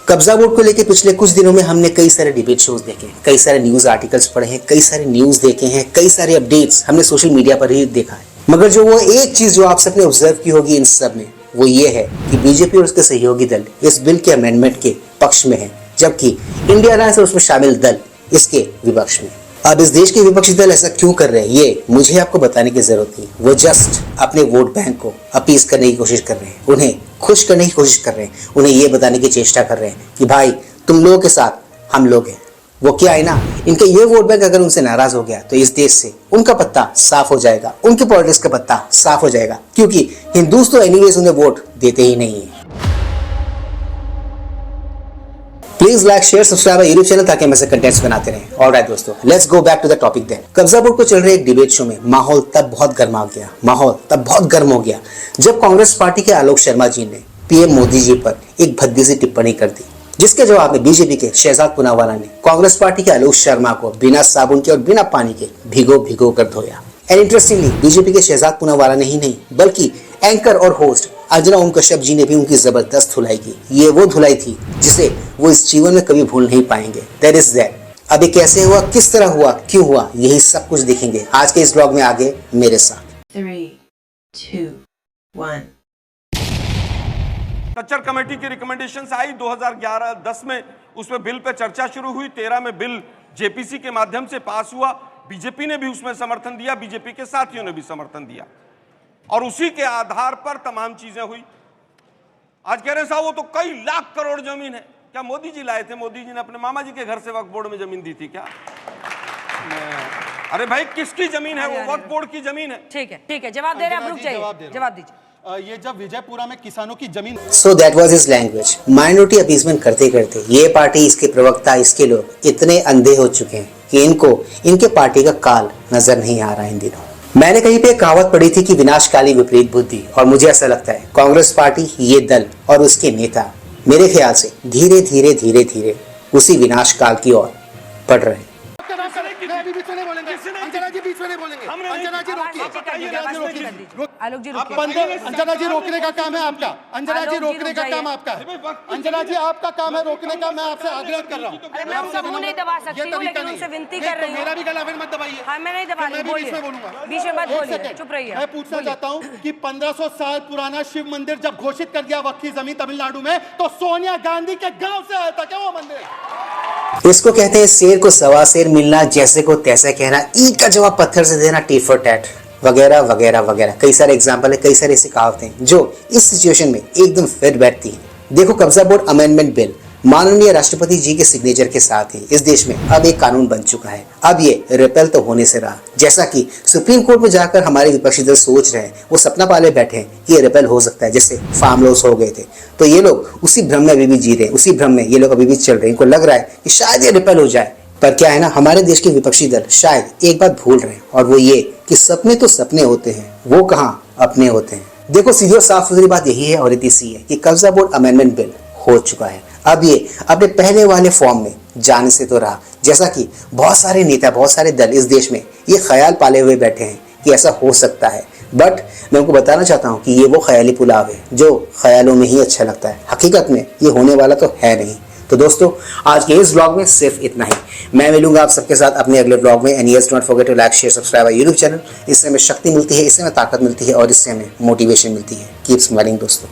कब्जा वोट को लेकर पिछले कुछ दिनों में हमने कई सारे डिबेट शोज देखे, कई सारे न्यूज आर्टिकल्स पढ़े हैं, कई सारे न्यूज देखे हैं, कई सारे अपडेट्स हमने सोशल मीडिया पर ही देखा है। मगर जो वो एक चीज जो आप सबने ऑब्जर्व की होगी इन सब में, वो ये है कि बीजेपी और उसके सहयोगी दल इस बिल के अमेंडमेंट के पक्ष में है, जबकि इंडिया अलायंस और उसमें शामिल दल इसके विपक्ष में। अब इस देश के विपक्षी दल ऐसा क्यों कर रहे हैं, ये मुझे आपको बताने की जरूरत नहीं। वो जस्ट अपने वोट बैंक को अपीज करने की कोशिश कर रहे हैं, उन्हें खुश करने की कोशिश कर रहे हैं, उन्हें ये बताने की चेष्टा कर रहे हैं कि भाई तुम लोगों के साथ हम लोग हैं। वो क्या है ना, इनके ये वोट बैंक अगर उनसे नाराज हो गया तो इस देश से उनका पत्ता साफ हो जाएगा, उनके पॉलिटिक्स का पत्ता साफ हो जाएगा, क्योंकि हिंदूज तो एनीवेज उन्हें वोट देते ही नहीं है। Please like share subscribe YouTube channel ताकि हम ऐसे कंटेंट्स बनाते रहें। ऑलराइट दोस्तों, let's go back to the topic then. कब्जा वोट को चल रहे एक डिबेट शो में माहौल तब बहुत गर्म हो गया जब कांग्रेस पार्टी के आलोक शर्मा जी ने पीएम मोदी जी पर एक भद्दी सी टिप्पणी कर दी, जिसके जवाब में बीजेपी के शहजाद पूनावाला ने कांग्रेस पार्टी के आलोक शर्मा को बिना साबुन के और बिना पानी के भिगो कर धोया। एंड इंटरेस्टिंगली बीजेपी के शहजाद पूनावाला नहीं बल्कि एंकर और होस्ट अंजना ओम कश्यप जी ने भी उनकी जबरदस्त धुलाई की। ये वो धुलाई थी जिसे वो इस जीवन में कभी भूल नहीं पाएंगे। That is that. अब ये कैसे हुआ, किस तरह हुआ, क्यों हुआ, यही सब कुछ देखेंगे आज के इस ब्लॉग में। आगे मेरे साथ 3, 2, 1। कच्चर कमेटी की रिकमेंडेशंस आई 2011-10 में, उसमें बिल पे चर्चा शुरू हुई। 13 में बिल जेपीसी के माध्यम से पास हुआ। बीजेपी ने भी उसमें समर्थन दिया, बीजेपी के साथियों ने भी समर्थन दिया, और उसी के आधार पर तमाम चीजें हुई। आज कह रहे हैं साहब वो तो कई लाख करोड़ जमीन है। क्या मोदी जी लाए थे? मोदी जी ने अपने मामा जी के घर से वक्फ बोर्ड में जमीन दी थी क्या? अरे भाई किसकी जमीन है? वो वक्फ बोर्ड की जमीन है। ठीक है, जवाब दे रहे हैं, रुक जाइए, जवाब दीजिए। ये जब विजयपुरा में किसानों की जमीन, so that was his language. Minority appeasement करते करते ये पार्टी, इसके प्रवक्ता, इसके लोग इतने अंधे हो चुके हैं कि इनको इनके पार्टी का काल नजर नहीं आ रहा है इन दिनों। मैंने कहीं पे एक कहावत पढ़ी थी कि विनाशकाली विपरीत बुद्धि, और मुझे ऐसा लगता है कांग्रेस पार्टी, ये दल और उसके नेता मेरे ख्याल से धीरे धीरे उसी विनाश काल की ओर बढ़ रहे हैं। अंजना जी रोकने का काम है आपका, अंजना जी रोकने का काम आपका है, अंजना जी आपका काम है रोकने का। मैं आपसे आग्रह कर रहा हूँ, मैं उनका मुंह नहीं दबा सकती हूँ, लेकिन उनसे विनती कर रही हूँ। मेरा भी गला फिर मत दबाइए। हाँ, मैं नहीं दबा रही, बीच में बोलूंगा, बीच में मत बोलिए, चुप रहिए। मैं पूछना चाहता हूँ कि 1500 साल पुराना शिव मंदिर जब घोषित कर दिया वक्फ की जमीन तमिलनाडु में, तो सोनिया गांधी के गांव से आया था क्या वो मंदिर? इसको कहते हैं शेर को सवा शेर मिलना, जैसे को तैसे कहना, ईंट का जवाब पत्थर से देना, टी फॉर टैट, वगैरह वगैरह वगैरह। कई सारे एग्जाम्पल है, कई सारे ऐसी कहावतें जो इस सिचुएशन में एकदम फिट बैठती हैं। देखो, कब्जा बोर्ड अमेंडमेंट बिल माननीय राष्ट्रपति जी के सिग्नेचर के साथ ही इस देश में अब एक कानून बन चुका है। अब ये रिपेल तो होने से रहा, जैसा कि सुप्रीम कोर्ट में जाकर हमारे विपक्षी दल सोच रहे हैं, वो सपना पाले बैठे हैं कि ये रिपेल हो सकता है, जैसे फार्म लॉस हो गए थे। तो ये लोग उसी भ्रम में अभी भी जी रहे हैं, उसी भ्रम में ये लोग अभी भी चल रहे हैं। इनको लग रहा है कि शायद ये रिपेल हो जाए, पर क्या है ना, हमारे देश के विपक्षी दल शायद एक बात भूल रहे हैं, और वो ये कि सपने तो सपने होते हैं, वो कहाँ अपने होते हैं। देखो, सीधी और साफ सुथरी बात यही है और इतनी सी है कि कब्जा बोर्ड अमेंडमेंट बिल हो चुका है। अब ये अपने पहले वाले फॉर्म में जाने से तो रहा, जैसा कि बहुत सारे नेता, बहुत सारे दल इस देश में ये ख्याल पाले हुए बैठे हैं कि ऐसा हो सकता है। बट मैं उनको बताना चाहता हूँ कि ये वो ख्याली पुलाव है जो ख्यालों में ही अच्छा लगता है, हकीकत में ये होने वाला तो है नहीं। तो दोस्तों, आज के इस ब्लॉग में सिर्फ इतना ही। मैं मिलूंगा आप सबके साथ अपने अगले ब्लॉग में। And yes, don't forget to like share subscribe YouTube channel. इससे हमें शक्ति मिलती है, इससे हमें ताकत मिलती है, और इससे हमें मोटिवेशन मिलती है। कीप स्माइलिंग दोस्तों।